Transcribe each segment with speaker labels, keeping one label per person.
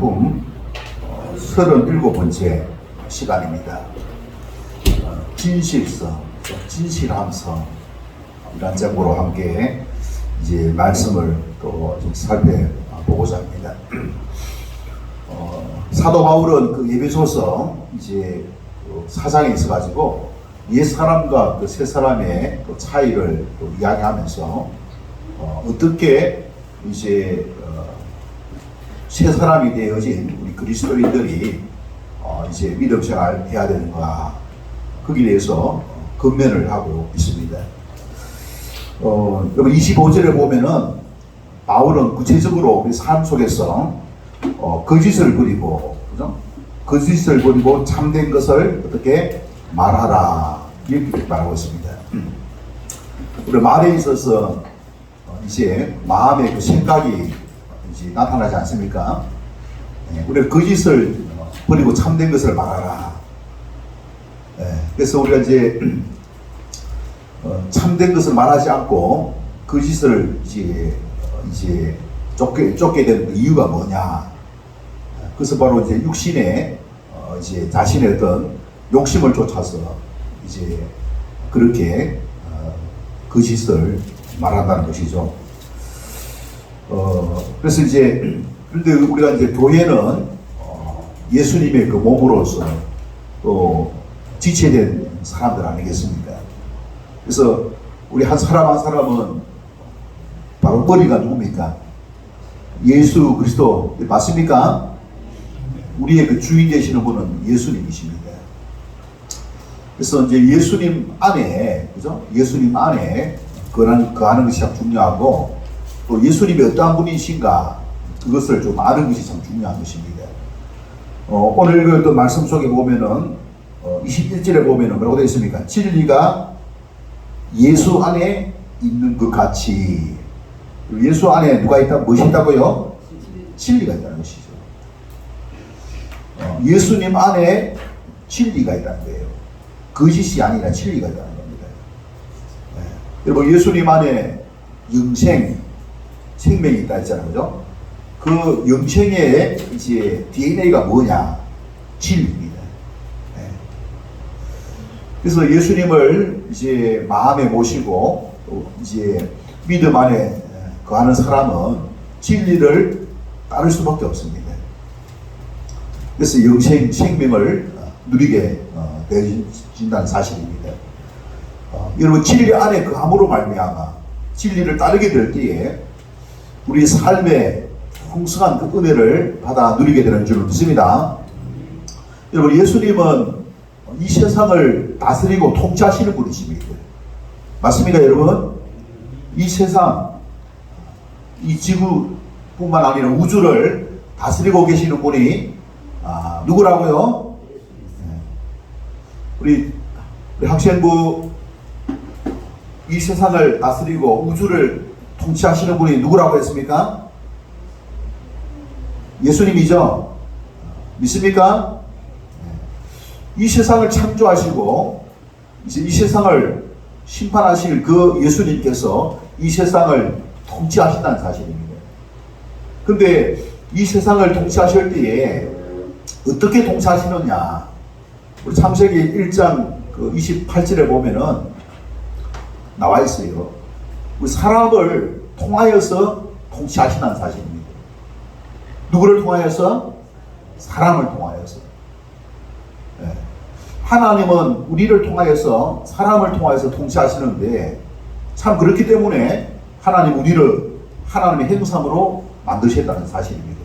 Speaker 1: 성품 37번째 시간입니다. 진실성, 진실함성 이란 제목으로 함께 이제 말씀을 또 좀 살펴보고자 합니다. 사도 바울은 그 에베소서 이제 그 사장에 있어가지고 옛 사람과 그 새 사람의 그 차이를 또 이야기하면서 어떻게 이제 새 사람이 되어진 우리 그리스도인들이 이제 믿음 생활 해야 되는가 거기에 대해서 권면을 하고 있습니다. 여기 25절에 보면은 바울은 구체적으로 우리 삶 속에서 거짓을 버리고, 그죠? 거짓을 버리고 참된 것을 어떻게 말하라 이렇게 말하고 있습니다. 우리 말에 있어서 이제 마음의 그 생각이 이제 나타나지 않습니까? 우리가 거짓을 버리고 참된 것을 말하라. 그래서 우리가 이제 참된 것을 말하지 않고 거짓을 이제 쫓게 된 이유가 뭐냐? 그래서 바로 이제 육신의 이제 자신의 어떤 욕심을 쫓아서 이제 그렇게 거짓을 말한다는 것이죠. 그래서 이제 그런데 우리가 이제 교회는 예수님의 그 몸으로서 또 지체된 사람들 아니겠습니까? 그래서 우리 한 사람 한 사람은 바로 머리가 누굽니까? 예수 그리스도 맞습니까? 우리의 그 주인 되시는 분은 예수님이십니다. 그래서 이제 예수님 안에, 그죠? 예수님 안에 거하는 것이 참 중요하고, 또 예수님이 어떠한 분이신가 그것을 좀 아는 것이 참 중요한 것입니다. 오늘 읽었던 말씀 속에 보면은 21절에 보면은 뭐라고 되어 있습니까? 진리가 예수 안에 있는 것 같이. 예수 안에 누가 있다? 무엇이 있다고요? 진리가 있다는 것이죠. 예수님 안에 진리가 있다는 거예요. 거짓이 아니라 진리가 있다는 겁니다. 여러분, 예수님 안에 영생, 생명이 있다 했잖아요. 그죠? 그 영생의 이제 DNA가 뭐냐? 진리입니다. 그래서 예수님을 이제 마음에 모시고 또 이제 믿음 안에 거하는 사람은 진리를 따를 수밖에 없습니다. 그래서 영생, 생명을 누리게 되어진다는 사실입니다. 여러분, 진리 안에 거함으로 말미암아 진리를 따르게 될 때에 우리 삶의 풍성한 그 은혜를 받아 누리게 되는 줄 믿습니다. 여러분, 예수님은 이 세상을 다스리고 통치하시는 분이십니다. 맞습니까, 여러분? 이 세상, 이 지구뿐만 아니라 우주를 다스리고 계시는 분이 누구라고요? 우리 학생부 이 세상을 다스리고 우주를 통치하시는 분이 누구라고 했습니까? 예수님이죠? 믿습니까? 이 세상을 창조하시고 이제 이 세상을 심판하실 그 예수님께서 이 세상을 통치하신다는 사실입니다. 근데 이 세상을 통치하실 때에 어떻게 통치하시느냐? 우리 창세기 1장 그 28절에 보면은 나와 있어요. 우리 사람을 통하여서 통치하신다는 사실입니다. 누구를 통하여서? 사람을 통하여서. 하나님은 우리를 통하여서 사람을 통하여서 통치하시는데 참 그렇기 때문에 하나님 우리를 하나님의 형상으로 만드셨다는 사실입니다.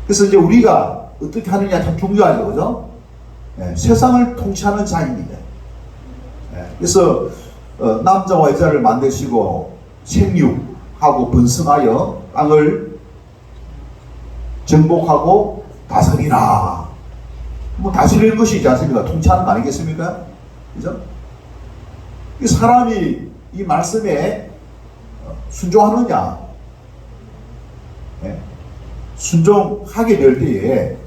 Speaker 1: 그래서 이제 우리가 어떻게 하느냐 참 중요하죠, 그죠? 세상을 통치하는 자입니다. 그래서 남자와 여자를 만드시고 생육하고 번성하여 땅을 정복하고 다스리라. 뭐 다스리는 것이지 않습니까? 통치하는 거 아니겠습니까? 그죠? 이 사람이 이 말씀에 순종하느냐? 순종하게 될 때에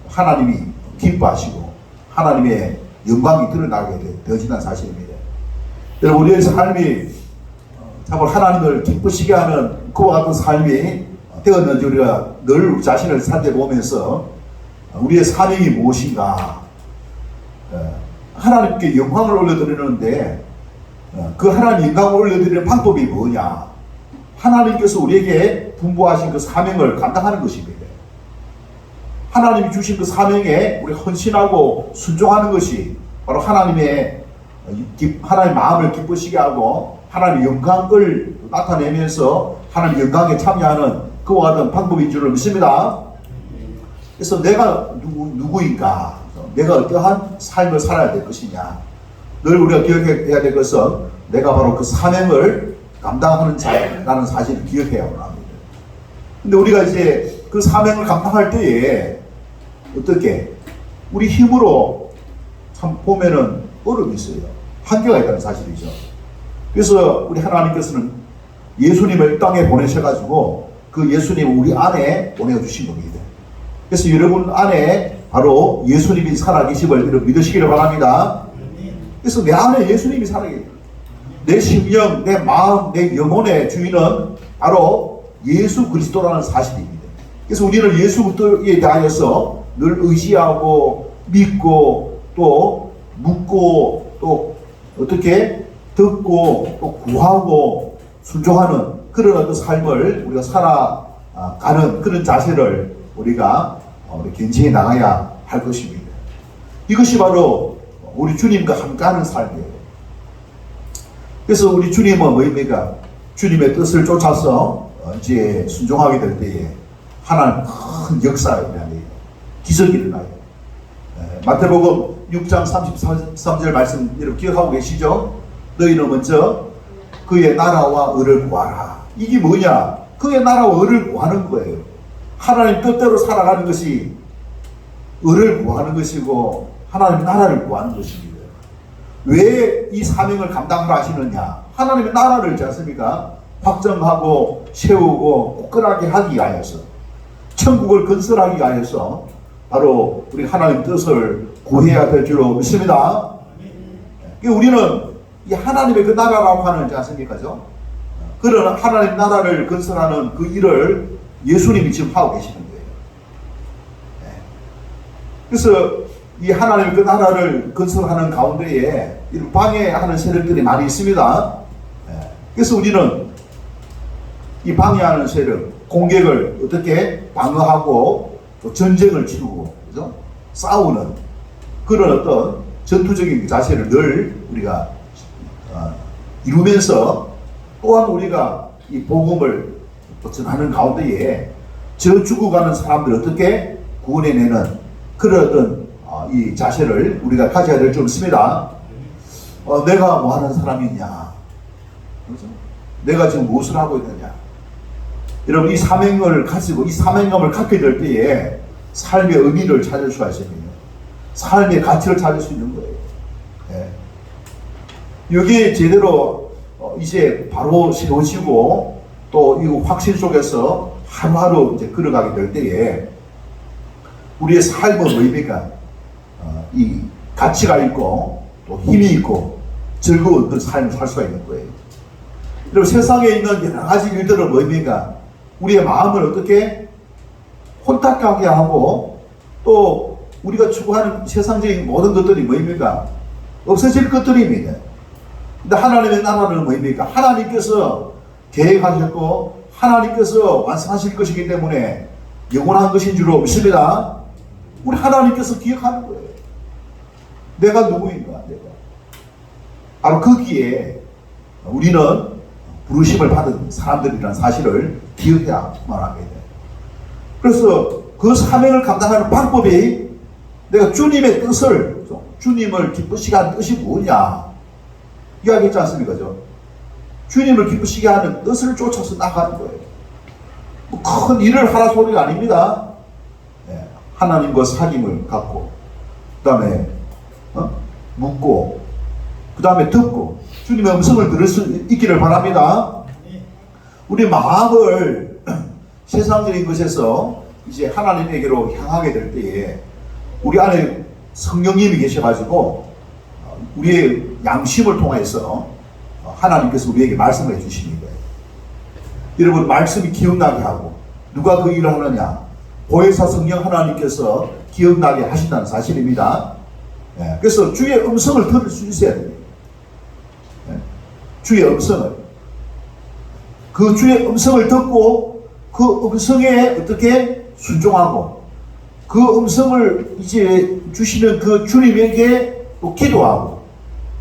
Speaker 1: 하나님이 기뻐하시고 하나님의 영광이 드러나게 되어진다는 사실입니다. 여러분, 우리의 삶이 참으로 하나님을 기쁘시게 하는 그와 같은 삶이 되었는지 우리가 늘 자신을 살펴보면서 우리의 사명이 무엇인가, 하나님께 영광을 올려드리는데 그 하나님 영광을 올려드리는 방법이 뭐냐, 하나님께서 우리에게 분부하신 그 사명을 감당하는 것입니다. 하나님이 주신 그 사명에 우리 헌신하고 순종하는 것이 바로 하나님의 마음을 기쁘시게 하고 하나님의 영광을 나타내면서 하나님의 영광에 참여하는 그와 같은 방법인 줄을 믿습니다. 그래서 내가 누구인가, 내가 어떠한 삶을 살아야 될 것이냐, 늘 우리가 기억해야 될 것은 내가 바로 그 사명을 감당하는 자라는 사실을 기억해야 합니다. 근데 우리가 이제 그 사명을 감당할 때에 어떻게 우리 힘으로 참 보면은 어려움이 있어요. 한계가 있다는 사실이죠. 그래서 우리 하나님께서는 예수님을 땅에 보내셔가지고 그 예수님을 우리 안에 보내주신 겁니다. 그래서 여러분 안에 바로 예수님이 살아계심을 믿으시기를 바랍니다. 그래서 내 안에 예수님이 살아계십니다. 내 심령, 내 마음, 내 영혼의 주인은 바로 예수 그리스도라는 사실입니다. 그래서 우리는 예수 그리스도에 대하여서 늘 의지하고 믿고 또 묻고 또 어떻게 듣고 또 구하고 순종하는 그런 어떤 삶을 우리가 살아가는 그런 자세를 우리가 견지해 나가야 할 것입니다. 이것이 바로 우리 주님과 함께하는 삶이에요. 그래서 우리 주님은 뭐입니까? 주님의 뜻을 쫓아서 이제 순종하게 될 때에 하나님 큰 역사가 일어나요. 기적이 일어나요. 마태복음 6장 33절 말씀 여러분 기억하고 계시죠? 너희는 먼저 그의 나라와 의를 구하라. 이게 뭐냐? 그의 나라와 의를 구하는 거예요. 하나님 뜻대로 살아가는 것이 의를 구하는 것이고 하나님의 나라를 구하는 것입니다. 왜 이 사명을 감당을 하시느냐? 하나님의 나라를 있지 않습니까? 확정하고 세우고 굳건하게 하기 위하여서, 천국을 건설하기 위하여서 바로 우리 하나님 뜻을 구해야 될 줄로 믿습니다. 우리는 이 하나님의 그 나라라고 하는지 않습니까? 그런 하나님 나라를 건설하는 그 일을 예수님이 지금 하고 계시는 거예요. 그래서 이 하나님의 그 나라를 건설하는 가운데에 이런 방해하는 세력들이 많이 있습니다. 그래서 우리는 이 방해하는 세력, 공격을 어떻게 방어하고 또 전쟁을 치르고, 그죠? 싸우는 그런 어떤 전투적인 자세를 늘 우리가 이루면서 또한 우리가 이 복음을 전하는 가운데에 저 죽어가는 사람들을 어떻게 구원해내는 그런 어떤 이 자세를 우리가 가져야 될 줄 믿습니다. 내가 뭐 하는 사람이냐, 그렇죠? 내가 지금 무엇을 하고 있느냐. 여러분, 이 사명을 가지고 이 사명감을 갖게 될 때에 삶의 의미를 찾을 수가 있습니다. 삶의 가치를 찾을 수 있는 거예요. 여기에 제대로 이제 바로 세워지고 또 이 확신 속에서 하루하루 이제 걸어가게 될 때에 우리의 삶은 뭐입니까? 이 가치가 있고 또 힘이 있고 즐거운 그 삶을 살 수가 있는 거예요. 여러분, 세상에 있는 여러 가지 일들은 뭐입니까? 우리의 마음을 어떻게 혼탁하게 하고 또 우리가 추구하는 세상적인 모든 것들이 뭐입니까? 없어질 것들입니다. 근데 하나님의 나라는 뭐입니까? 하나님께서 계획하셨고 하나님께서 완성하실 것이기 때문에 영원한 것인 줄로 믿습니다. 우리 하나님께서 기억하는 거예요. 내가 누구인가? 내가. 바로 거기에 우리는 부르심을 받은 사람들이라는 사실을 기억해야만 합니다. 그래서 그 사명을 감당하는 방법이 내가 주님의 뜻을, 주님을 기쁘시게 하는 뜻이 뭐냐 이야기했지 않습니까? 주님을 기쁘시게 하는 뜻을 쫓아서 나가는 거예요. 큰 일을 하라 소리가 아닙니다. 하나님과 사귐을 갖고, 그 다음에 묻고, 그 다음에 듣고 주님의 음성을 들을 수 있기를 바랍니다. 우리 마음을 세상적인 것에서 이제 하나님에게로 향하게 될 때에 우리 안에 성령님이 계셔가지고 우리의 양심을 통해서 하나님께서 우리에게 말씀을 해주십니다. 여러분, 말씀이 기억나게 하고 누가 그 일을 하느냐? 보혜사 성령 하나님께서 기억나게 하신다는 사실입니다. 예, 그래서 주의 음성을 들을 수 있어야 됩니다. 예, 주의 음성을. 그 주의 음성을 듣고 그 음성에 어떻게 순종하고 그 음성을 이제 주시는 그 주님에게 또 기도하고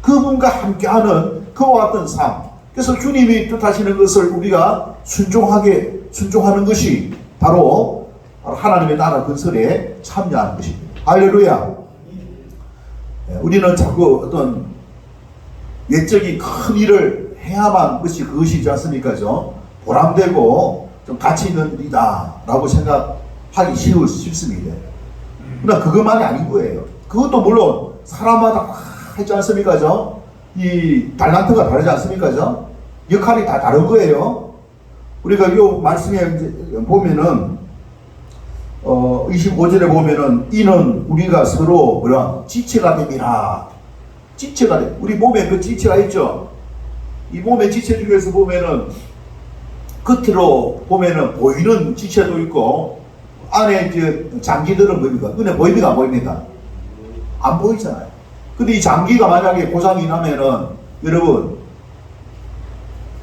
Speaker 1: 그분과 함께하는 그와 같은 삶. 그래서 주님이 뜻하시는 것을 우리가 순종하는 것이 바로 하나님의 나라 건설에 참여하는 것입니다. 할렐루야. 우리는 자꾸 어떤 외적인 큰 일을 해야만 그것이지 않습니까? 보람되고 좀 가치 있는 일이다 라고 생각하기 쉽습니다. 그러나 그것만이 아닌 거예요. 그것도 물론 사람마다 다 있지 않습니까? 이 달란트가 다르지 않습니까? 역할이 다 다른 거예요. 우리가 이 말씀에 보면은 25절에 보면은 이는 우리가 서로 지체가 됨이라. 지체가 돼. 우리 몸에 그 지체가 있죠. 이 몸의 지체 중에서 보면은 겉으로 보면은 보이는 지체도 있고 안에 이제 장기들은 뭡니까? 눈에 보입니까? 안 보입니까? 안 보이잖아요. 근데 이 장기가 만약에 고장이 나면은 여러분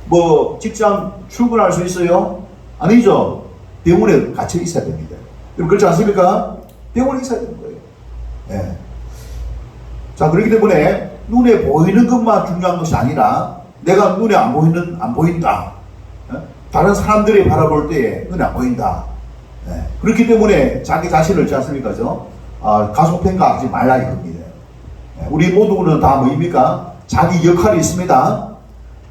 Speaker 1: 뭐 직장 출근할 수 있어요? 아니죠. 병원에 갇혀 있어야 됩니다. 그렇지 않습니까? 병원에 있어야 되는 거예요. 예. 자, 그렇기 때문에 눈에 보이는 것만 중요한 것이 아니라 내가 눈에 안 보인다. 예? 다른 사람들이 바라볼 때에 눈에 안 보인다. 예. 그렇기 때문에 자기 자신을 있지 않습니까? 가속평가하지 말라 이겁니다. 예. 우리 모두는 다 뭐입니까? 자기 역할이 있습니다.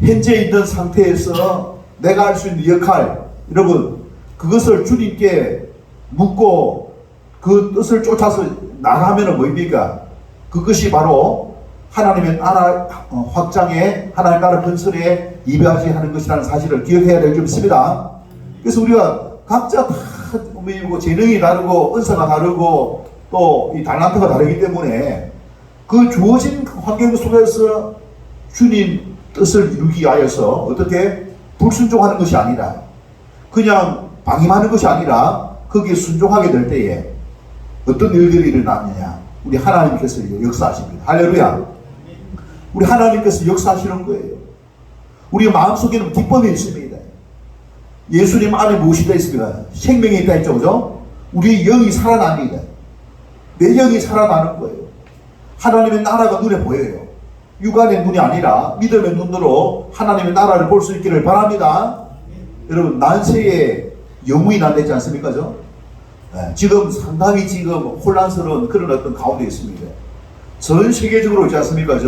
Speaker 1: 현재 있는 상태에서 내가 할 수 있는 역할, 여러분, 그것을 주님께 묻고 그 뜻을 쫓아서 나가면은 뭐입니까? 그것이 바로 하나님의 나라 확장에, 하나님의 나라 건설에 이바지 하는 것이라는 사실을 기억해야 될 줄 믿습니다. 그래서 우리가 각자 다 재능이 다르고 은사가 다르고 또 이 달란트가 다르기 때문에 그 주어진 환경 속에서 주님 뜻을 이루기 위하여서 어떻게 불순종하는 것이 아니라 그냥 방임하는 것이 아니라 거기에 순종하게 될 때에 어떤 일들이 일어나느냐? 우리 하나님께서 역사하십니다. 할렐루야. 우리 하나님께서 역사하시는 거예요. 우리 마음속에는 기쁨이 있습니다. 예수님 안에 무엇이 되어 있습니까? 생명이 있다 했죠. 그죠? 우리 영이 살아납니다. 내 영이 살아나는 거예요. 하나님의 나라가 눈에 보여요. 육안의 눈이 아니라 믿음의 눈으로 하나님의 나라를 볼 수 있기를 바랍니다. 여러분, 난세에 영웅이 난다지 않습니까? 지금 상당히 지금 혼란스러운 그런 어떤 가운데 있습니다. 전 세계적으로 있지 않습니까?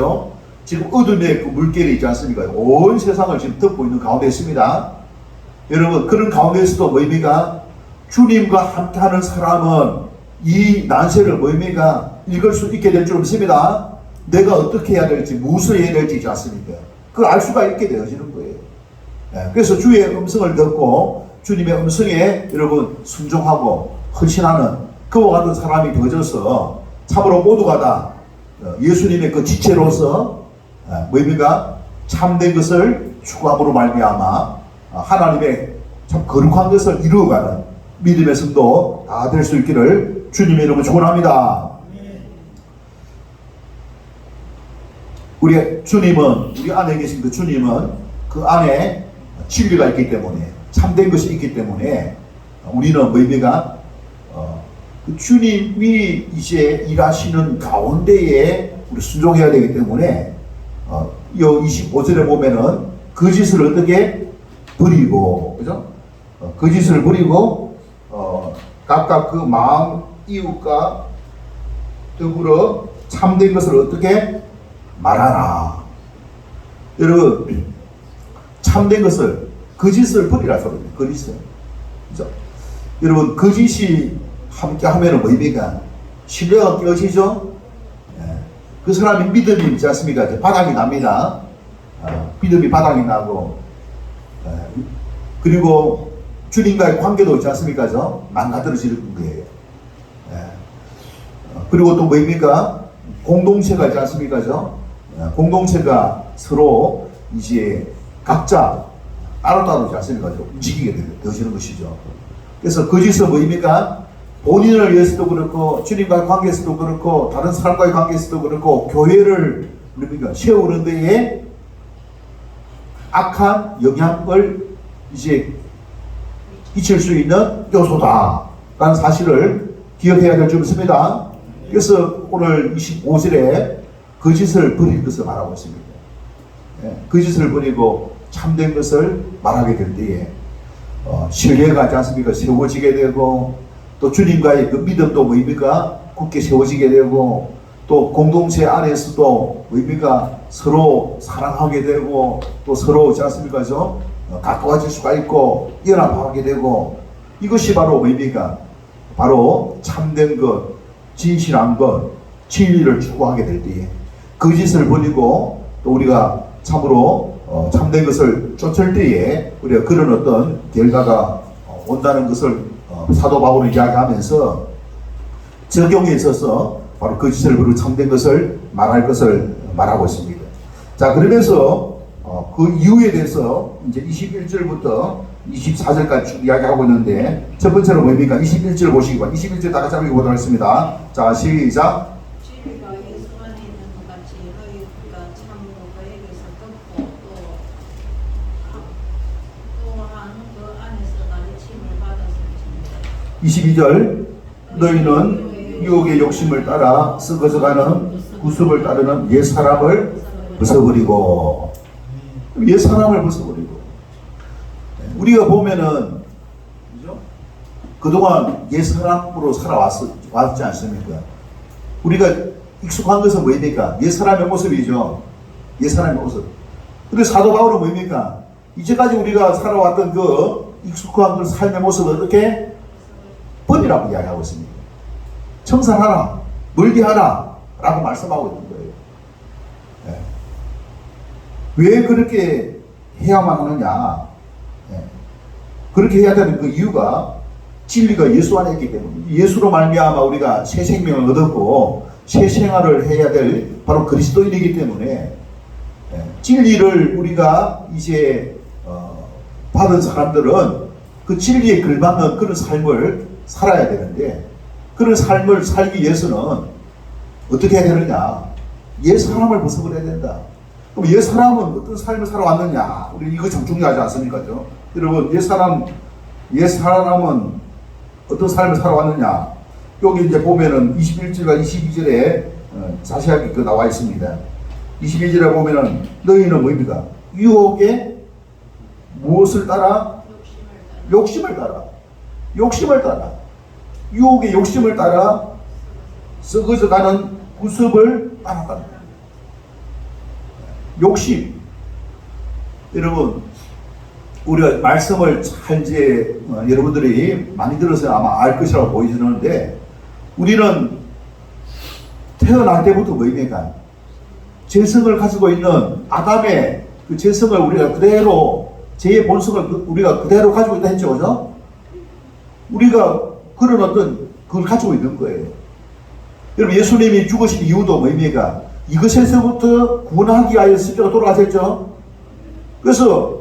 Speaker 1: 지금 어둠의 그 물결이 있지 않습니까? 온 세상을 지금 덮고 있는 가운데 있습니다. 여러분, 그런 가운데서도 뭐입니까? 주님과 함께하는 사람은 이 난세를 뭐입니까? 읽을 수 있게 될 줄 믿습니다. 내가 어떻게 해야 될지, 무엇을 해야 될지 있지 않습니까? 그걸 알 수가 있게 되어지는 거예요. 그래서 주의 음성을 듣고 주님의 음성에 여러분 순종하고 헌신하는 그와 같은 사람이 되어져서 참으로 모두가 다 예수님의 그 지체로서 뭐입니까? 참된 것을 추구함으로 말미암아 하나님의 참 거룩한 것을 이루어가는 믿음의 성도 다 될 수 있기를 주님의 이름으로 축원합니다. 우리 주님은, 우리 안에 계신 그 주님은 그 안에 진리가 있기 때문에, 참된 것이 있기 때문에 우리는 뭐입니까? 그 주님이 이제 일하시는 가운데에 우리 순종해야 되기 때문에 이 25절에 보면은 거짓을 어떻게 버리고, 그죠? 거짓을 버리고 각각 그 마음 이웃과 더불어 참된 것을 어떻게 말하라. 여러분, 참된 것을, 거짓을 버리라 소리입니다. 거짓을. 그죠? 여러분, 거짓이 함께 하면은 뭐입니까? 신뢰가 깨어지죠? 그 사람이 믿음이 있지 않습니까? 바닥이 납니다. 믿음이 바닥이 나고, 그리고 주님과의 관계도 있지 않습니까? 망가뜨려지는 거예요. 그리고 또 뭐입니까? 공동체가 있지 않습니까? 공동체가 서로 이제 각자 따로따로 있지 않습니까? 움직이게 되어지는 것이죠. 그래서 거짓은 뭐입니까? 본인을 위해서도 그렇고 주님과의 관계에서도 그렇고 다른 사람과의 관계에서도 그렇고 교회를 뭡니까? 세우는 데에 악한 영향을 이제 끼칠 수 있는 요소다라는 사실을 기억해야 될 점입니다. 그래서 오늘 25절에 거짓을 버릴 것을 말하고 있습니다. 거짓을 버리고 참된 것을 말하게 될 때에 신뢰가 있지 않습니까? 세워지게 되고 또 주님과의 그 믿음도 뭐입니까? 굳게 세워지게 되고 또 공동체 안에서도 뭐입니까? 서로 사랑하게 되고 또 서로 있지 않습니까? 가까워질 수가 있고 연합하게 되고 이것이 바로 뭐입니까? 바로 참된 것, 진실한 것, 진리를 추구하게 될 때에 거짓을 버리고 또 우리가 참으로 참된 것을 쫓을 때에 우리가 그런 어떤 결과가 온다는 것을 사도 바울은 이야기하면서 적용에 있어서 바로 거짓을 버리고 참된 것을 말할 것을 말하고 있습니다. 자, 그러면서 그 이유에 대해서 이제 21절부터 24절까지 쭉 이야기하고 있는데 첫 번째로 뭡니까? 21절 보시기 바랍니다. 21절 다 같이 한번 읽어보도록 하겠습니다. 자, 시작.
Speaker 2: 진리가 예수 안에 있는 것 같이 너희가 참으로 그에게서 듣고 또한 그 안에서 가르침을 받았을지니
Speaker 1: 22절 너희는 유혹의 욕심을 따라 썩어져가는 구습을 따르는 옛사람을 벗어버리고 옛사람을 벗어버리고 우리가 보면은 그죠? 그동안 옛사람으로 살아왔지 않습니까? 우리가 익숙한 것은 뭐입니까? 옛사람의 모습이죠. 옛사람의 모습. 근데 사도 바울은 뭐입니까? 이제까지 우리가 살아왔던 그 익숙한 그 삶의 모습을 어떻게 버리라고 이야기하고 있습니다. 청산하라, 멀리하라 라고 말씀하고 있는 거예요. 네. 왜 그렇게 해야만 하느냐? 네. 그렇게 해야 되는 그 이유가 진리가 예수 안에 있기 때문에 예수로 말미암아 우리가 새 생명을 얻었고 새 생활을 해야 될 바로 그리스도인이기 때문에 진리를 우리가 이제 받은 사람들은 그 진리에 걸맞는 그런 삶을 살아야 되는데 그런 삶을 살기 위해서는 어떻게 해야 되느냐? 옛 사람을 벗어버려야 된다. 그럼 옛 사람은 어떤 삶을 살아왔느냐? 우리 이거 참 중요하지 않습니까? 여러분, 옛 사람은 어떤 삶을 살아왔느냐? 여기 이제 보면은 21절과 22절에 자세하게 그 나와 있습니다. 22절에 보면은 너희는 뭐입니까? 유혹에 무엇을 따라? 욕심을 따라. 욕심을 따라. 유혹의 욕심을 따라 썩어져 가는 구습을 따라간다. 욕심. 여러분, 우리가 말씀을 잘 이제 여러분들이 많이 들어서 아마 알 것이라고 보이시는데 우리는 태어날 때부터 뭐입니까? 재성을 가지고 있는 아담의 그 재성을 우리가 그대로 제 본성을 우리가 그대로 가지고 있다 했죠, 그죠? 우리가 그런 어떤 그걸 가지고 있는 거예요. 여러분, 예수님이 죽으신 이유도 뭐입니까? 이것에서부터 구원하기 위하여 십자가 돌아가셨죠. 그래서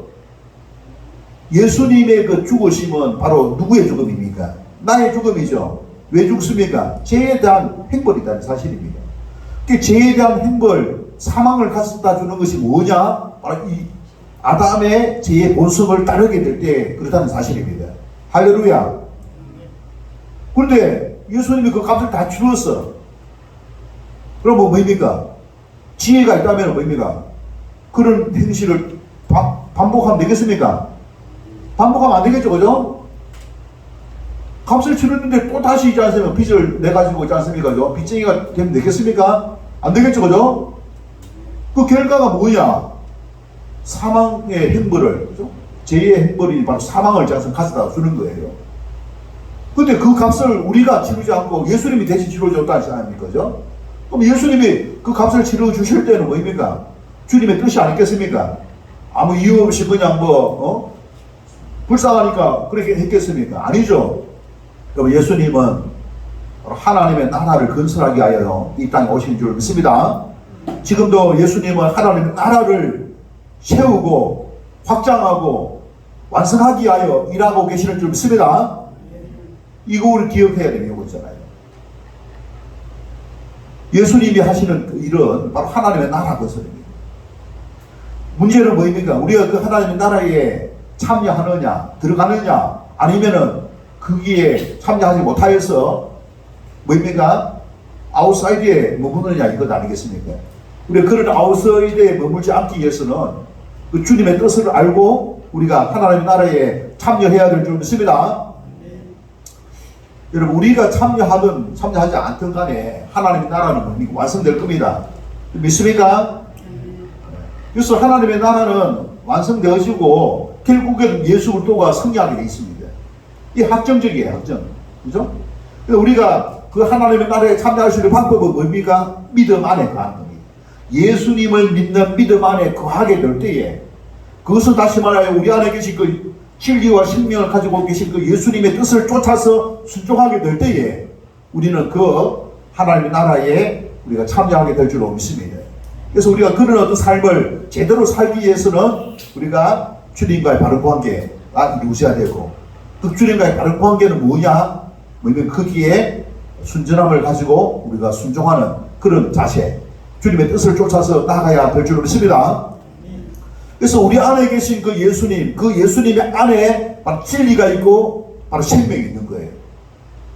Speaker 1: 예수님의 그 죽으심은 바로 누구의 죽음입니까? 나의 죽음이죠. 왜 죽습니까? 죄에 대한 행벌이라는 사실입니다. 그 죄에 대한 행벌, 사망을 갖다 주는 것이 뭐냐? 바로 이 아담의 죄의 본성을 따르게 될 때 그렇다는 사실입니다. 할렐루야. 그런데 예수님이 그 값을 다 치렀어. 그럼 뭐입니까? 지혜가 있다면 뭐입니까? 그런 행실을 반복하면 되겠습니까? 반복하면 안 되겠죠, 그죠? 값을 치렀는데 또 다시 있지 않습니까? 빚을 내가지고 있지 않습니까? 그죠? 빚쟁이가 되면 되겠습니까? 안 되겠죠, 그죠? 그 결과가 뭐냐? 사망의 행벌을, 그죠? 죄의 행벌이 바로 사망을 가져다 주는 거예요. 근데 그 값을 우리가 치르지 않고 예수님이 대신 치러줬다지 않습니까? 그죠? 그럼 예수님이 그 값을 치러 주실 때는 뭐입니까? 주님의 뜻이 아니겠습니까? 아무 이유 없이 그냥 불쌍하니까 그렇게 했겠습니까? 아니죠. 그럼 예수님은 하나님의 나라를 건설하기 위하여 이 땅에 오신 줄 믿습니다. 지금도 예수님은 하나님의 나라를 세우고 확장하고 완성하기 위하여 일하고 계시는 줄 믿습니다. 이거 우리 기억해야 되는 거잖아요. 예수님이 하시는 그 일은 바로 하나님의 나라 건설입니다. 문제는 뭐입니까? 우리가 그 하나님의 나라에 참여하느냐, 들어가느냐, 아니면은 거기에 참여하지 못하여서 뭐입니까? 아웃사이드에 머무느냐 이것 아니겠습니까? 우리가 그런 아웃사이드에 머물지 않기 위해서는 그 주님의 뜻을 알고 우리가 하나님의 나라에 참여해야 될 줄 믿습니다. 여러분, 우리가 참여하든 참여하지 않든 간에 하나님의 나라는 뭡니까? 완성될 겁니다. 믿습니까? 그래서 하나님의 나라는 완성되어지고 결국에는 예수 그리스도가 승리하게 되어 있습니다. 이 확정적이에요, 확정. 그죠? 그래서 우리가 그 하나님의 나라에 참여할 수 있는 방법은 뭡니까? 믿음 안에 거하는 겁니다. 예수님을 믿는 믿음 안에 거하게 될 때에, 그것은 다시 말하여 우리 안에 계신 그 진리와 생명을 가지고 계신 그 예수님의 뜻을 쫓아서 순종하게 될 때에 우리는 그 하나님의 나라에 우리가 참여하게 될 줄로 믿습니다. 그래서 우리가 그런 어떤 삶을 제대로 살기 위해서는 우리가 주님과의 바른 관계가 이루어져야 되고, 그 주님과의 바른 관계는 뭐냐? 뭐냐면 거기에 순전함을 가지고 우리가 순종하는 그런 자세, 주님의 뜻을 쫓아서 나가야 될 줄로 믿습니다. 그래서 우리 안에 계신 그 예수님, 그 예수님의 안에 바로 진리가 있고 바로 생명이 있는 거예요.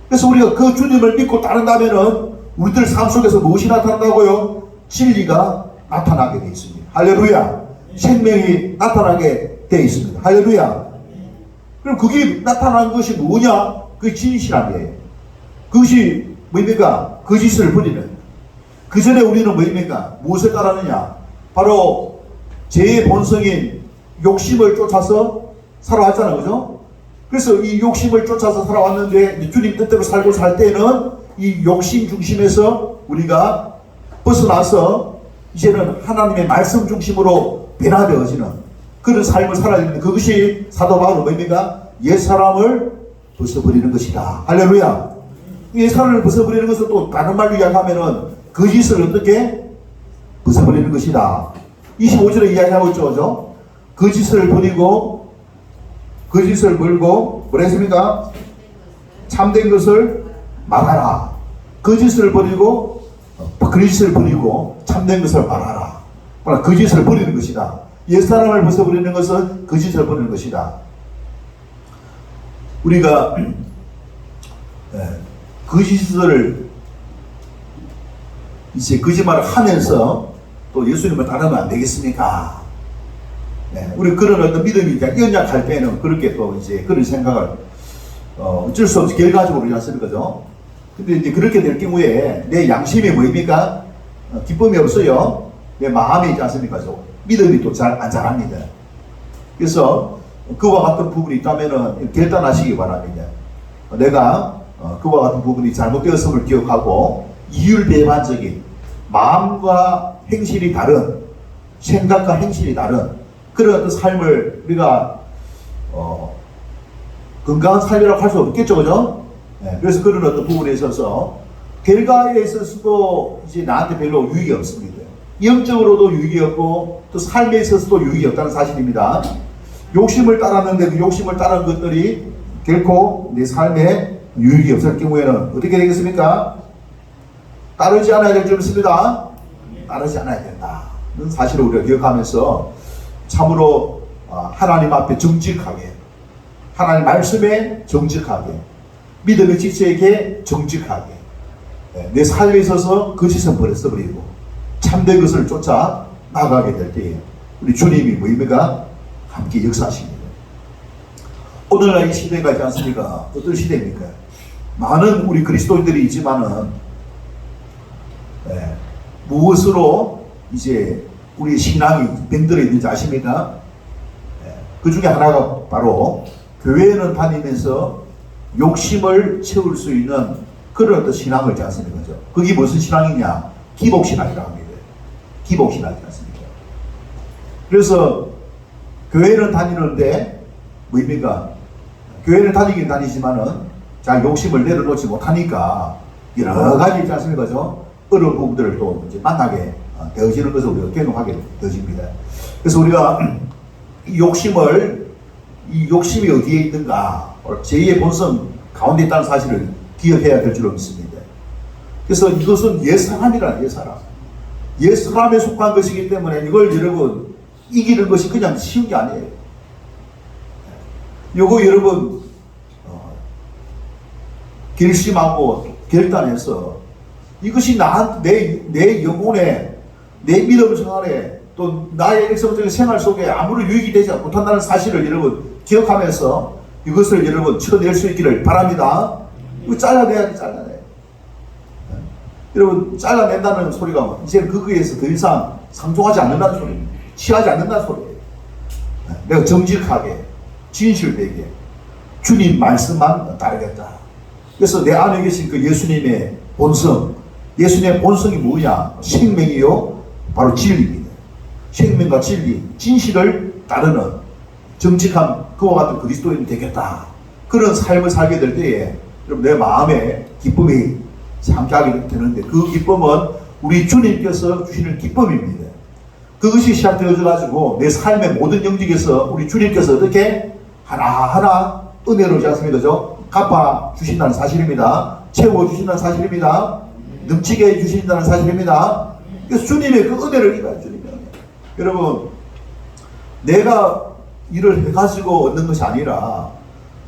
Speaker 1: 그래서 우리가 그 주님을 믿고 따른다면은 우리들 삶 속에서 무엇이 나타난다고요? 진리가 나타나게 되어 있습니다. 할렐루야. 생명이 나타나게 되어 있습니다. 할렐루야. 그럼 그게 나타난 것이 뭐냐? 그게 진실함이에요. 그것이 뭡니까? 거짓을 버리는. 그 전에 우리는 뭡니까? 무엇을 따르느냐? 바로 죄의 본성인 욕심을 쫓아서 살아왔잖아요. 그죠? 그래서 이 욕심을 쫓아서 살아왔는데 주님 뜻대로 살고 살 때는 이 욕심 중심에서 우리가 벗어나서 이제는 하나님의 말씀 중심으로 변화되어지는 그런 삶을 살아야 되는데, 그것이 사도 바울은 뭡니까? 옛사람을 벗어버리는 것이다. 할렐루야. 옛사람을 벗어버리는 것은 또 다른 말로 이야기하면은 거짓을 어떻게 벗어버리는 것이다. 25절에 이야기하고 있죠. 그죠? 거짓을 버리고, 거짓을 버리고, 뭐라 했습니까? 참된 것을 말하라. 거짓을 버리고, 거짓을 버리고, 참된 것을 말하라. 거짓을 버리는 것이다. 옛사람을 벗어버리는 것은 거짓을 버리는 것이다. 우리가, 거짓을, 이제 거짓말을 하면서 또 예수님을 따르면 안 되겠습니까? 네, 우리 그런 어떤 믿음이 연약할 때는 그렇게 또 이제 그런 생각을 어쩔 수 없이 결과적으로 그러지 않습니까? 그죠? 근데 이제 그렇게 될 경우에 내 양심이 뭐입니까? 기쁨이 없어요. 내 마음이 있지 않습니까? 믿음이 또 잘 안 자랍니다. 그래서 그와 같은 부분이 있다면은 결단하시기 바랍니다. 내가 그와 같은 부분이 잘못되었음을 기억하고 이율배반적인 마음과 행실이 다른, 생각과 행실이 다른 그런 어떤 삶을 우리가 건강한 삶이라고 할 수 없겠죠, 그죠? 네, 그래서 그런 어떤 부분에 있어서 결과에 있어서도 이제 나한테 별로 유익이 없습니다. 영적으로도 유익이 없고 또 삶에 있어서도 유익이 없다는 사실입니다. 욕심을 따랐는데 그 욕심을 따른 것들이 결코 내 삶에 유익이 없을 경우에는 어떻게 되겠습니까? 따르지 않아야 될 줄 믿습니다. 따르지 않아야 된다. 는 사실을 우리가 기억하면서 참으로 하나님 앞에 정직하게, 하나님 말씀에 정직하게, 믿음의 지체에게 정직하게, 내 삶에 있어서 거짓은 버려버리고 참된 것을 쫓아 나가게 될 때에 우리 주님이 뭐입니까? 함께 역사하십니다. 오늘날 이 시대가 있지 않습니까? 어떤 시대입니까? 많은 우리 그리스도인들이 있지만은 무엇으로 이제 우리 신앙이 병들어 있는지 아십니까? 그 중에 하나가 바로 교회는 다니면서 욕심을 채울 수 있는 그런 어떤 신앙을 있지 않습니까? 그게 무슨 신앙이냐? 기복신앙이라고 합니다. 기복신앙이지 않습니까? 그래서 교회는 다니는데 뭐입니까? 교회는 다니긴 다니지만은 잘 욕심을 내려놓지 못하니까 여러 가지 있지 않습니까? 어려운 부분들을 또 이제 만나게 되어지는 것을 우리가 경험하게 되어집니다. 그래서 우리가 이 욕심이 어디에 있는가? 제2의 본성, 가운데 있다는 사실을 기억해야 될 줄로 믿습니다. 그래서 이것은 옛사람이라 옛사람. 옛사람에 속한 것이기 때문에 이걸 여러분 이기는 것이 그냥 쉬운 게 아니에요. 요거 여러분 결심하고 결단해서 이것이 내 영혼에 내 믿음 생활에 또 나의 일상적인 생활 속에 아무런 유익이 되지 못한다는 사실을 여러분 기억하면서 이것을 여러분 쳐낼 수 있기를 바랍니다. 이거 잘라내야 돼, 잘라내. 여러분 잘라낸다는 소리가 이제 거기에서 더 이상 상종하지 않는다는 소리입니다. 취하지 않는다는 소리예요. 내가 정직하게 진실되게 주님 말씀만 따르겠다. 그래서 내 안에 계신 그 예수님의 본성, 예수님의 본성이 뭐냐? 생명이요 바로 진리입니다. 생명과 진리, 진실을 따르는 정직한 그와 같은 그리스도인이 되겠다. 그런 삶을 살게 될 때에 여러분 내 마음에 기쁨이 함께하게 되는데 그 기쁨은 우리 주님께서 주시는 기쁨입니다. 그것이 시작되어져가지고 내 삶의 모든 영역에서 우리 주님께서 어떻게 하나하나 은혜로지 않습니까? 그죠? 갚아 주신다는 사실입니다. 채워 주신다는 사실입니다. 넘치게 해 주신다는 사실입니다. 그래서 주님의 그 은혜를 입어야 주님의 은혜. 여러분 내가 일을 해가지고 얻는 것이 아니라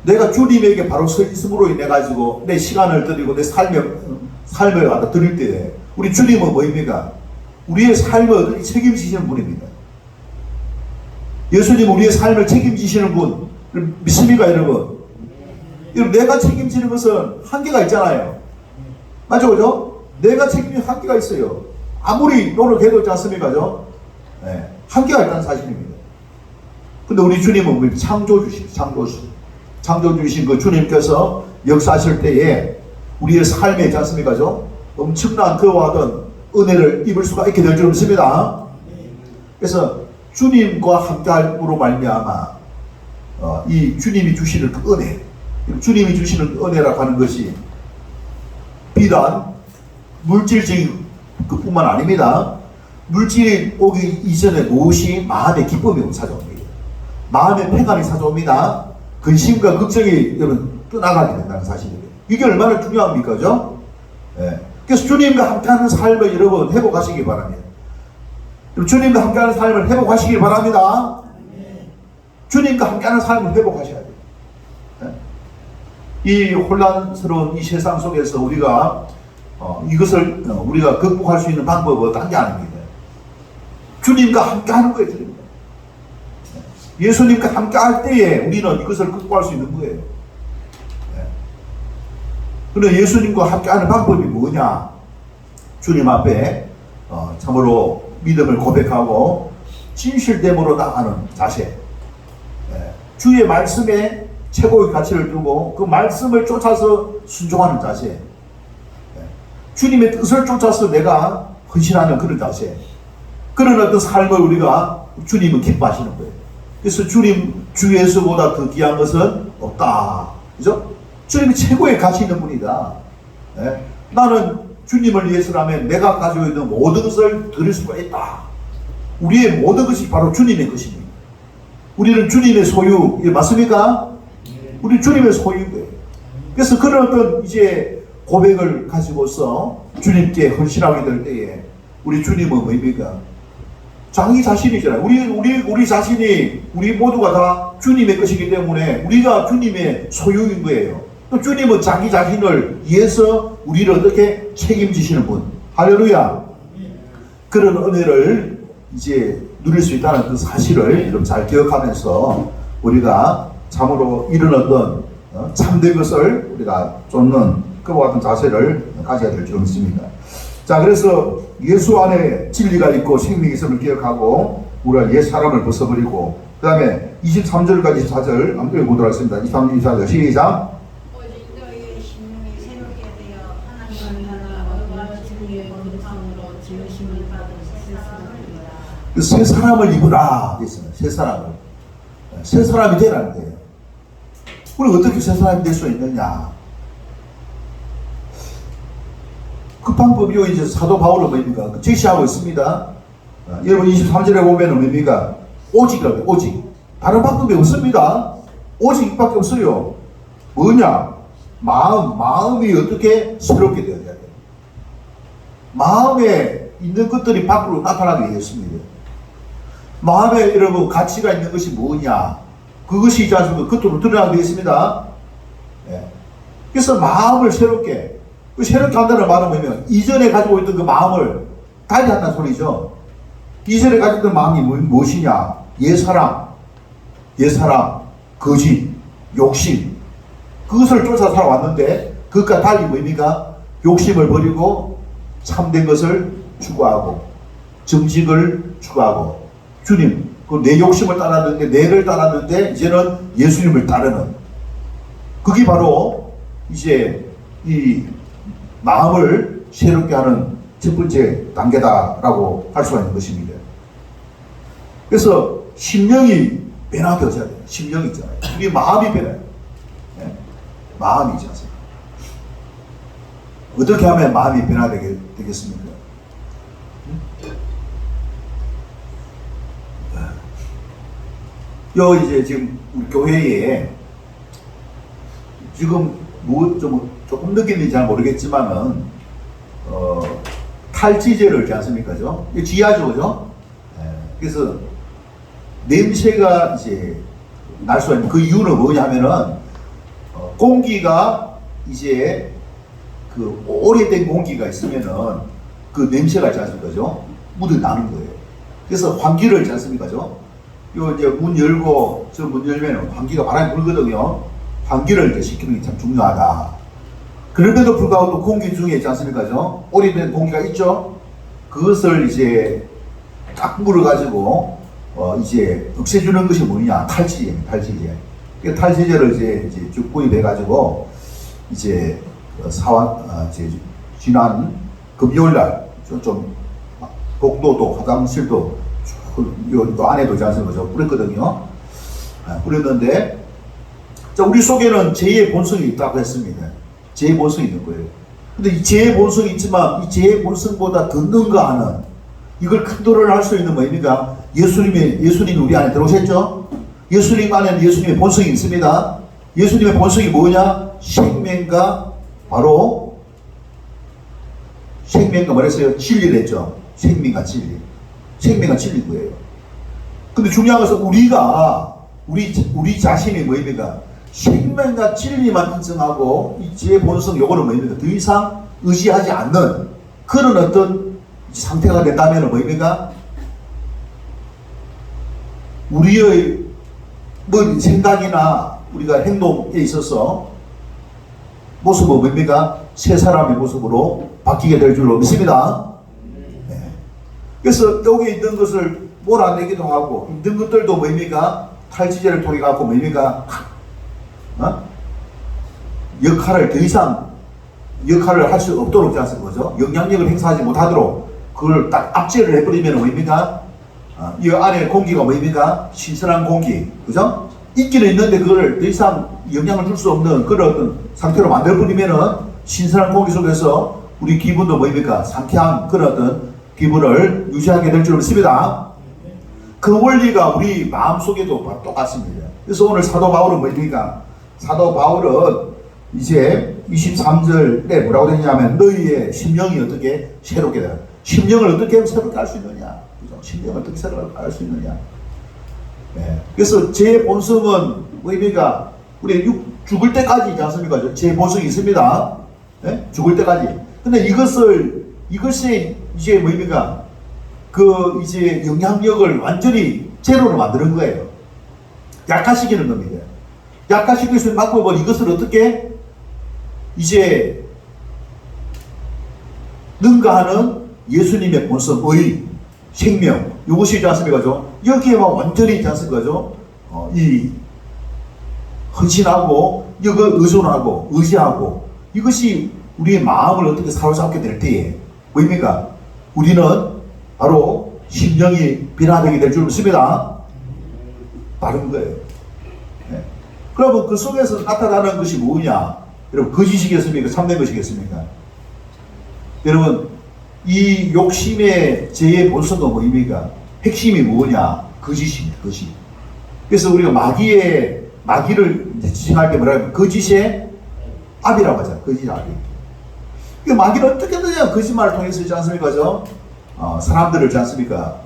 Speaker 1: 내가 주님에게 바로 서 있음으로 인해 가지고 내 시간을 드리고 내 삶을 갖다 드릴 때 우리 주님은 뭐입니까? 우리의 삶을 책임지시는 분입니다. 예수님 우리의 삶을 책임지시는 분 믿습니까 여러분? 여러분 내가 책임지는 것은 한계가 있잖아요. 맞죠 그죠? 내가 책임지는 한계가 있어요. 아무리 노력해도 있지 않습니까? 그죠? 네, 한계가 있다는 사실입니다. 근데 우리 주님은 우리 창조주신 그 주님께서 역사하실 때에 우리의 삶에 있지 않습니까? 그죠? 엄청난 그와 같은 은혜를 입을 수가 있게 될 줄 믿습니다. 그래서 주님과 함께함으로 말미암아 이 주님이 주시는 그 은혜, 주님이 주시는 은혜라고 하는 것이 비단 물질적인 그뿐만 아닙니다. 물질이 오기 이전에 무엇이 마음의 기쁨이 찾아옵니다. 마음의 평안이 찾아옵니다. 근심과 걱정이 여러분 떠나가게 된다는 사실이에요. 이게 얼마나 중요합니까? 그죠? 예. 그래서 주님과 함께하는 삶을 여러분 회복하시기 바랍니다. 주님과 함께하는 삶을 회복하시기 바랍니다. 주님과 함께하는 삶을 회복하셔야 돼요. 예. 이 혼란스러운 이 세상 속에서 우리가 이것을 우리가 극복할 수 있는 방법은 딴 게 아닙니다. 주님과 함께하는 거예요. 주님과. 예수님과 함께할 때에 우리는 이것을 극복할 수 있는 거예요. 그런데 예수님과 함께하는 방법이 뭐냐? 주님 앞에 참으로 믿음을 고백하고 진실됨으로 나가는 자세. 주의 말씀에 최고의 가치를 두고 그 말씀을 쫓아서 순종하는 자세. 주님의 뜻을 쫓아서 내가 헌신하는 그런 자세. 그런 어떤 삶을 우리가 주님은 기뻐하시는 거예요. 그래서 주님 주 예수보다 더 귀한 것은 없다. 그죠? 주님이 최고의 가치 있는 분이다. 예? 나는 주님을 위해서라면 내가 가지고 있는 모든 것을 드릴 수가 있다. 우리의 모든 것이 바로 주님의 것입니다. 우리는 주님의 소유, 맞습니까? 우리 주님의 소유인 거예요. 그래서 그런 어떤 이제 고백을 가지고서 주님께 헌신하게 될 때에 우리 주님은 뭡니까? 자기 자신이잖아요. 우리 자신이 우리 모두가 다 주님의 것이기 때문에 우리가 주님의 소유인 거예요. 또 주님은 자기 자신을 위해서 우리를 어떻게 책임지시는 분. 할렐루야. 그런 은혜를 이제 누릴 수 있다는 그 사실을 좀 잘 기억하면서 우리가 참으로 이런 어떤 참된 것을 우리가 쫓는 그와 같은 자세를 가져야 될 줄 믿습니다. 자, 그래서 예수 안에 진리가 있고 생명이 있음을 기억하고 우리가 옛 사람을 벗어버리고 그 다음에 23절까지 24절 한번 읽어보도록 하겠습니다. 23절 24절 시작.
Speaker 2: 오직 너희의 심령이 새롭게 되어 하나님을 따라 의와 진리의 본성으로 지으심을 받은 새 사람이라.
Speaker 1: 새 사람을 입으라 했습니다. 새 사람을. 새 사람이 되라는 거예요. 우리 어떻게 새 사람이 될 수 있느냐? 그 방법이요, 이제 사도 바울은 뭡니까? 제시하고 있습니다. 여러분 23절에 보면 뭡니까? 오직이라고, 오직. 다른 방법이 없습니다. 오직 이밖에 없어요. 뭐냐? 마음이 어떻게 새롭게 되어야 돼요. 마음에 있는 것들이 밖으로 나타나게 되겠습니다. 마음에 여러분 가치가 있는 것이 뭐냐? 그것이 있지 않습니까? 겉으로 드러나게 되어 있습니다. 예. 그래서 마음을 새롭게 한다는 말은 뭐냐면 이전에 가지고 있던 그 마음을 달리 한다는 소리죠. 이전에 가지고 있던 마음이 무엇이냐? 옛사람, 거짓, 욕심, 그것을 쫓아 살아왔는데 그것과 달리 뭡니까? 욕심을 버리고 참된 것을 추구하고 정직을 추구하고 주님, 내 욕심을 따랐는데 내를 따랐는데 이제는 예수님을 따르는, 그게 바로 이제 이 마음을 새롭게 하는 첫 번째 단계다라고 할 수가 있는 것입니다. 그래서 심령이 변화되어져야 돼요. 심령이 있잖아요. 우리 마음이 변해요. 네? 마음이 있지 않습니까? 어떻게 하면 마음이 변화되겠습니까? 이제 지금 우리 교회에 지금 조금 느끼는지 잘 모르겠지만은 탈지제를 있지 않습니까? 이거 지하죠, 그죠? 그래서 냄새가 이제 날 수가 있는 그 이유는 뭐냐면은 공기가 이제 그 오래된 공기가 있으면은 그 냄새가 있지 않습니까? 그죠? 묻어 나는 거예요. 그래서 환기를 있지 않습니까? 그죠? 요 이제 문 열고 저 문 열면은 환기가 바람이 불거든요. 환기를 이제 시키는 게 참 중요하다. 그럼에도 불구하고 또 공기 중에 있지 않습니까? 그죠? 오래된 공기가 있죠? 그것을 이제 딱 물어가지고 이제 없애주는 것이 뭐냐? 탈지제. 그 탈지제를 이제 쭉 구입해가지고 이제 이제 지난 금요일날 좀 복도도 화장실도 요 안에도 있지 않습니까? 뿌렸거든요. 뿌렸는데 자, 우리 속에는 죄의 본성이 있다고 했습니다. 죄의 본성이 있는 거예요. 근데 이 죄의 본성이 있지만 이 죄의 본성보다 더 능가하는, 이걸 컨트롤 할 수 있는 뭐입니까? 예수님이 우리 안에 들어오셨죠? 예수님 안에는 예수님의 본성이 있습니다. 예수님의 본성이 뭐냐? 생명과 바로 생명과 뭐랬어요? 진리를 했죠. 생명과 진리. 생명과 진리인 거예요. 근데 중요한 것은 우리 자신이 뭐입니까? 생명과 진리만 인정하고 이 죄의 본성 요거는 뭐입니까? 더 이상 의지하지 않는 그런 어떤 상태가 된다면 뭐입니까? 우리의 뭐 생각이나 우리가 행동에 있어서 모습은 뭡니까? 새 사람의 모습으로 바뀌게 될 줄로 믿습니다. 네. 그래서 여기 있는 것을 몰아내기도 하고, 있는 것들도 뭡니까? 탈지제를 통해 갖고 뭡니까? 역할을 더 이상 역할을 할 수 없도록 하는 거죠. 영향력을 행사하지 못하도록 그걸 딱 압제를 해버리면 뭐입니까? 이 안에 공기가 뭐입니까? 신선한 공기, 그죠? 있기는 있는데 그걸 더 이상 영향을 줄 수 없는 그런 어떤 상태로 만들어버리면은 신선한 공기 속에서 우리 기분도 뭐입니까? 상쾌한 그런 어떤 기분을 유지하게 될 줄 믿습니다. 그 원리가 우리 마음속에도 똑같습니다. 그래서 오늘 사도 바울은 뭐입니까? 사도 바울은 이제 23절에 뭐라고 되냐면 너희의 심령이 어떻게 새롭게 되냐. 심령을 어떻게 하면 새롭게 할 수 있느냐. 그죠? 심령을 어떻게 새롭게 할 수 있느냐. 네. 그래서 제 본성은 뭐입니까? 우리 죽을 때까지 있지 않습니까? 제 본성이 있습니다. 네? 죽을 때까지. 근데 이것이 이제 뭐입니까? 그 이제 영향력을 완전히 제로로 만드는 거예요. 약화시키는 겁니다. 약화시킬 수 있는 방법은 이것을 어떻게 이제 능가하는 예수님의 본성의 생명, 이것이 있지 않습니까? 여기에만 완전히 있지 않습니까? 이 헌신하고, 이거 의존하고, 의지하고, 이것이 우리의 마음을 어떻게 사로잡게 될 때에 뭐입니까? 우리는 바로 심령이 변화되게 될 줄 믿습니다. 다른 거예요. 네. 그러면 그 속에서 나타나는 것이 뭐냐? 여러분, 거짓이겠습니까? 참된 것이겠습니까? 여러분, 이 욕심의 죄의 본성은 뭐입니까? 핵심이 뭐냐? 거짓입니다. 거짓. 그래서 우리가 마귀를 이제 지칭할 때 뭐라 하면 거짓의 압이라고 하잖아요. 거짓 압이. 이 마귀는 어떻게든 거짓말을 통해서 있지 않습니까? 사람들을 있지 않습니까?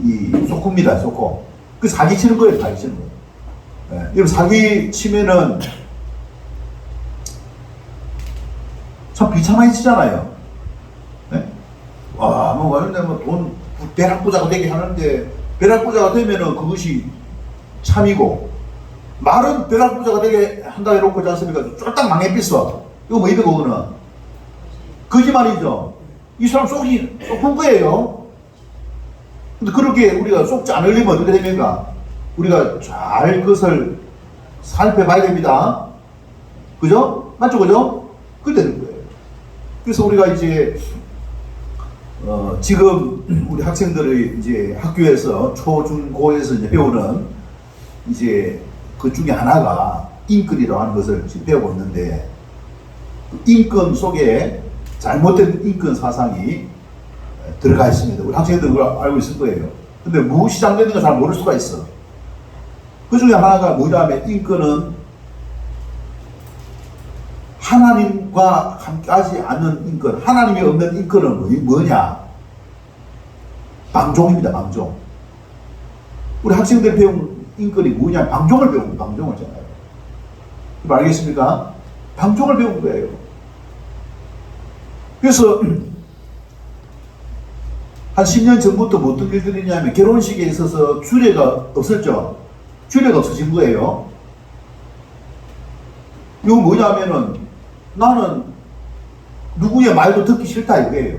Speaker 1: 이 소꿉니다, 소꿉. 그 사기 치는 거예요, 사기 치는 거예요. 예, 여러분, 사기 치면은 참 비참하게 치잖아요. 예? 와, 뭐, 하는데 돈, 벼락부자가 되게 하는데, 벼락부자가 되면은 그것이 참이고, 말은 벼락부자가 되게 한다 이러고 있지 않습니까? 쫄딱 망해삐어. 이거 뭐, 이거 그거는. 거짓말이죠. 이 사람 속이 좁은 거예요. 근데 그렇게 우리가 속지 않으려면 어떻게 됩니까? 우리가 잘 그것을 살펴봐야 됩니다. 그죠? 맞죠? 그죠? 그렇게 되는 거예요. 그래서 우리가 이제, 지금 우리 학생들이 이제 학교에서 초, 중, 고에서 이제 배우는 이제 그 중에 하나가 인권이라고 하는 것을 지금 배우고 있는데, 인권 속에 잘못된 인권 사상이 들어가 있습니다. 우리 학생들 그걸 알고 있을 거예요. 근데 무엇이 잘못되는 걸 잘 모를 수가 있어. 그 중에 하나가 뭐냐면, 인권은 하나님과 함께하지 않는 인권, 하나님이 없는 인권은 뭐냐? 방종입니다, 방종. 우리 학생들이 배운 인권이 뭐냐? 방종을 배운 거예요, 방종을 잖아요. 알겠습니까? 방종을 배운 거예요. 그래서 한 10년 전부터 뭐 어떤 일들이 있냐면, 결혼식에 있어서 주례가 없었죠. 주례가 없어진 거예요. 이거 뭐냐면은, 나는 누구의 말도 듣기 싫다 이거예요.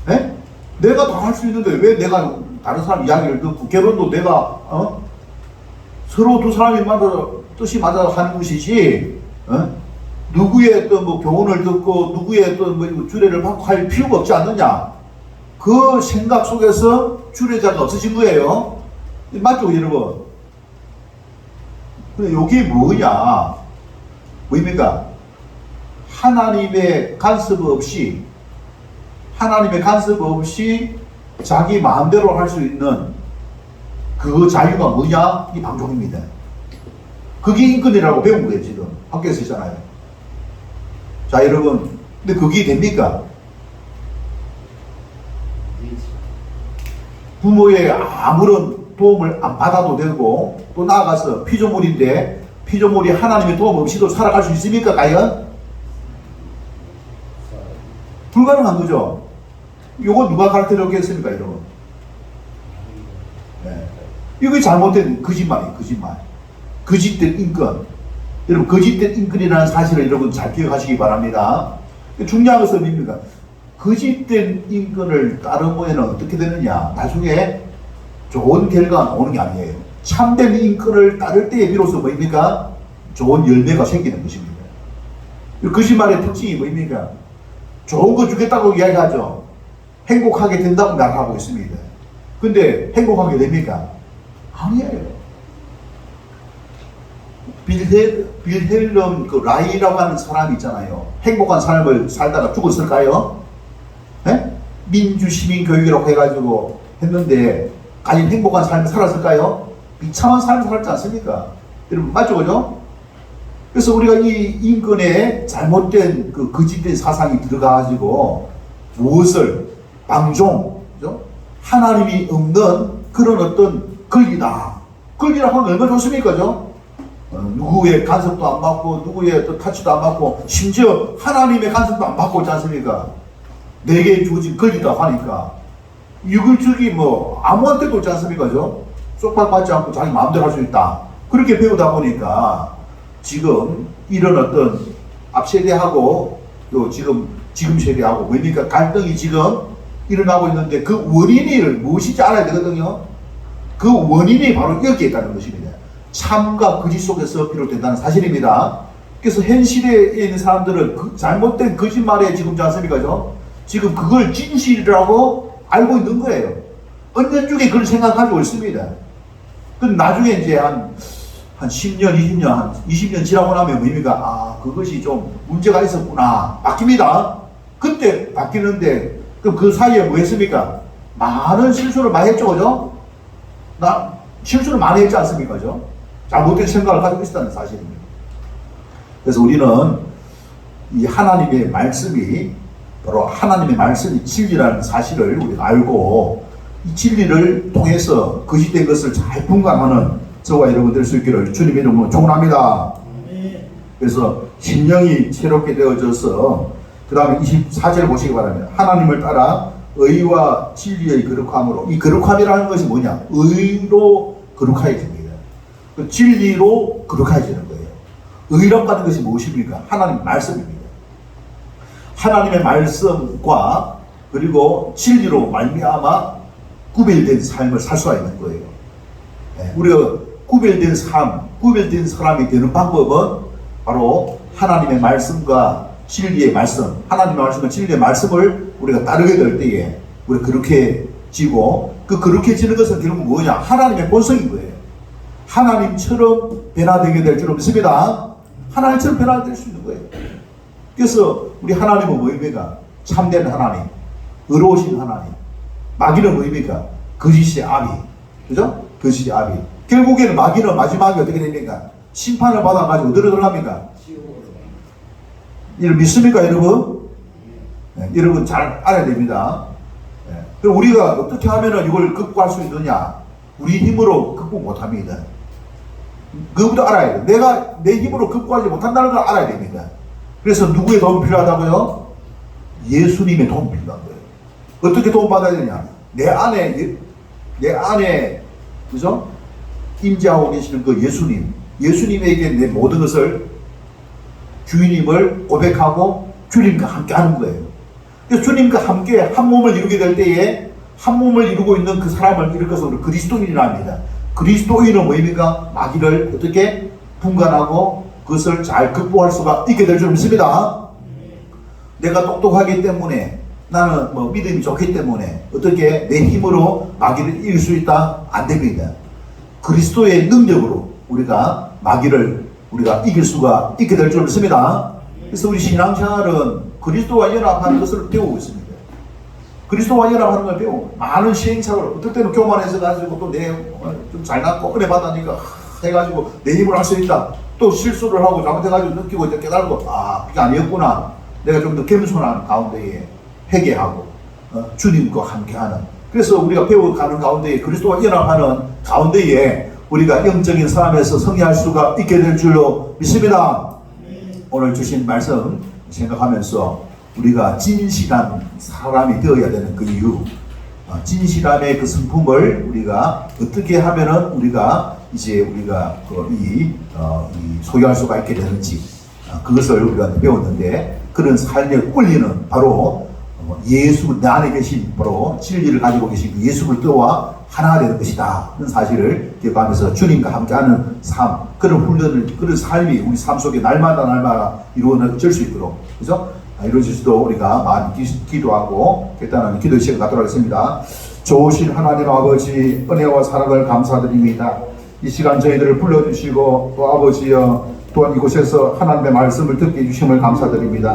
Speaker 1: 네? 내가 다 할 수 있는데 왜 내가 다른 사람 이야기를 듣고, 결혼도 내가 서로 두 사람이 뜻이 맞아서 하는 것이지, 누구의 또 뭐 교훈을 듣고 누구의 또 뭐 주례를 받고 할 필요가 없지 않느냐. 그 생각 속에서 주례자가 없어진 거예요. 맞죠, 여러분? 근데 이게 뭐냐? 뭐입니까? 하나님의 간섭 없이 자기 마음대로 할 수 있는 그 자유가 뭐냐? 이 방종입니다. 그게 인권이라고 배운 거예요, 지금. 학교에서 있잖아요. 자, 여러분. 근데 그게 됩니까? 부모의 아무런 도움을 안 받아도 되고, 또 나아가서 피조물인데, 피조물이 하나님의 도움 없이도 살아갈 수 있습니까, 과연? 불가능한 거죠. 이거 누가 가르쳐줬겠습니까, 여러분? 네. 이게 잘못된 거짓말이에요, 거짓말. 거짓된 인권. 여러분, 거짓된 인권이라는 사실을 여러분 잘 기억하시기 바랍니다. 중요한 것은 뭡니까? 거짓된 인권을 따르면 어떻게 되느냐? 나중에 좋은 결과가 오는 게 아니에요. 참된 인권을 따를 때에 비로소 뭐입니까? 좋은 열매가 생기는 것입니다. 거짓말의 특징이 뭐입니까? 좋은 거 주겠다고 이야기하죠. 행복하게 된다고 말하고 있습니다. 근데 행복하게 됩니까? 아니에요. 빌헬름 그 라이라고 하는 사람이 있잖아요. 행복한 삶을 살다가 죽었을까요? 네? 민주시민교육이라고 해가지고 했는데 과연 행복한 삶을 살았을까요? 비참한 삶을 살았지 않습니까? 여러분 맞죠, 그죠? 그래서 우리가 이 인권에 잘못된 그 거짓된 사상이 들어가가지고 무엇을 방종, 그죠? 하나님이 없는 그런 어떤 권리다. 권리라고 하면 얼마나 좋습니까, 그죠? 누구의 간섭도 안 받고 누구의 또 타치도 안 받고 심지어 하나님의 간섭도 안 받고 있지 않습니까? 내게 주어진 권리다 하니까 이걸 주기 뭐 아무한테도 있지 않습니까? 쏙박받지 않고 자기 마음대로 할 수 있다. 그렇게 배우다 보니까 지금 이런 어떤 앞 세대하고 또 지금 세대하고 뭡니까? 갈등이 지금 일어나고 있는데 그 원인이 무엇인지 알아야 되거든요. 그 원인이 바로 여기에 있다는 것입니다. 참과 거짓 속에서 비롯된다는 사실입니다. 그래서 현 시대에 있는 사람들은 그 잘못된 거짓말에 지금 않습니까? 지금 그걸 진실이라고 알고 있는 거예요. 은연중에 그걸 생각하고 있습니다. 근데 나중에 이제 한 10년, 20년, 한 20년 지나고 나면 뭡니까? 아, 그것이 좀 문제가 있었구나. 바뀝니다. 그때 바뀌는데, 그럼 그 사이에 뭐 했습니까? 많은 실수를 많이 했죠, 그죠? 실수를 많이 했지 않습니까? 잘못된 생각을 가지고 있었다는 사실입니다. 그래서 우리는 이 하나님의 말씀이 바로 하나님의 말씀이 진리라는 사실을 우리가 알고 이 진리를 통해서 거짓된 것을 잘 분간하는 저와 여러분 될 수 있기를 주님의 이름으로 축원합니다. 그래서 심령이 새롭게 되어져서 그 다음에 24절 보시기 바랍니다. 하나님을 따라 의와 진리의 거룩함으로, 이 거룩함이라는 것이 뭐냐? 의로 거룩하게 됩니다. 그 진리로 거룩해지는 거예요. 의롭다는 것이 무엇입니까? 하나님 말씀입니다. 하나님의 말씀과 그리고 진리로 말미암아 구별된 삶을 살 수가 있는 거예요. 우리가 구별된 삶, 구별된 사람이 되는 방법은 바로 하나님의 말씀과 진리의 말씀, 하나님의 말씀과 진리의 말씀을 우리가 따르게 될 때에 우리가 그렇게 지고, 그 그렇게지는 것은 결국 뭐냐? 하나님의 본성인 거예요. 하나님처럼 변화되게 될 줄 믿습니다. 하나님처럼 변화될 수 있는 거예요. 그래서 우리 하나님은 뭐입니까? 참된 하나님, 의로우신 하나님. 마귀는 뭐입니까? 거짓의 아비. 그죠? 거짓의 아비. 결국에는 마귀는 마지막에 어떻게 됩니까? 심판을 받아가지고 어디로 들어갑니까? 이를 믿습니까, 여러분? 네, 여러분 잘 알아야 됩니다. 네. 그럼 우리가 어떻게 하면 이걸 극복할 수 있느냐? 우리 힘으로 극복 못합니다. 그것부터 알아야 돼요. 내가 내 힘으로 극복하지 못한다는 걸 알아야 됩니다. 그래서 누구의 도움이 필요하다고요? 예수님의 도움이 필요한 거예요. 어떻게 도움받아야 되냐? 내 안에, 그죠? 임재하고 계시는 그 예수님, 예수님에게 내 모든 것을 주님을 고백하고 주님과 함께 하는 거예요. 그래서 주님과 함께 한 몸을 이루게 될 때에 한 몸을 이루고 있는 그 사람을 일컬어서 우리 그리스도인이라 합니다. 그리스도인은 뭐입니까? 마귀를 어떻게 분간하고 그것을 잘 극복할 수가 있게 될 줄 믿습니다. 내가 똑똑하기 때문에, 나는 뭐 믿음이 좋기 때문에 어떻게 내 힘으로 마귀를 이길 수 있다? 안 됩니다. 그리스도의 능력으로 우리가 마귀를 우리가 이길 수가 있게 될 줄 믿습니다. 그래서 우리 신앙생활은 그리스도와 연합하는 것을 배우고 있습니다. 그리스도와 연합하는 걸 배우고, 많은 시행착오를, 어떨 때는 교만해서 가지고 또 내 좀 잘났고 은혜 받으니까 해가지고 내 힘으로 할 수 있다. 또 실수를 하고 잘못해가지고 느끼고 이제 깨달고, 아, 그게 아니었구나. 내가 좀 더 겸손한 가운데에 회개하고 주님과 함께하는, 그래서 우리가 배워가는 가운데에 그리스도와 연합하는 가운데에 우리가 영적인 삶에서 성취할 수가 있게 될 줄로 믿습니다. 오늘 주신 말씀 생각하면서 우리가 진실한 사람이 되어야 되는 그 이유, 진실함의 그 성품을 우리가 어떻게 하면은 우리가 이 소유할 수가 있게 되는지, 그것을 우리가 배웠는데, 그런 삶의 원리는 바로 예수, 내 안에 계신 바로 진리를 가지고 계신 그 예수 그리스도와 하나가 되는 것이다. 그런 사실을 기억하면서 주님과 함께하는 삶, 그런 훈련을, 그런 삶이 우리 삶 속에 날마다 이루어질 수 있도록, 그죠? 이루어질 수도 우리가 많이 기도하고 결단하는 기도 시간 갖도록 하겠습니다. 좋으신 하나님 아버지, 은혜와 사랑을 감사드립니다. 이 시간 저희들을 불러주시고 또 아버지여, 또한 이곳에서 하나님의 말씀을 듣게 해주심을 감사드립니다.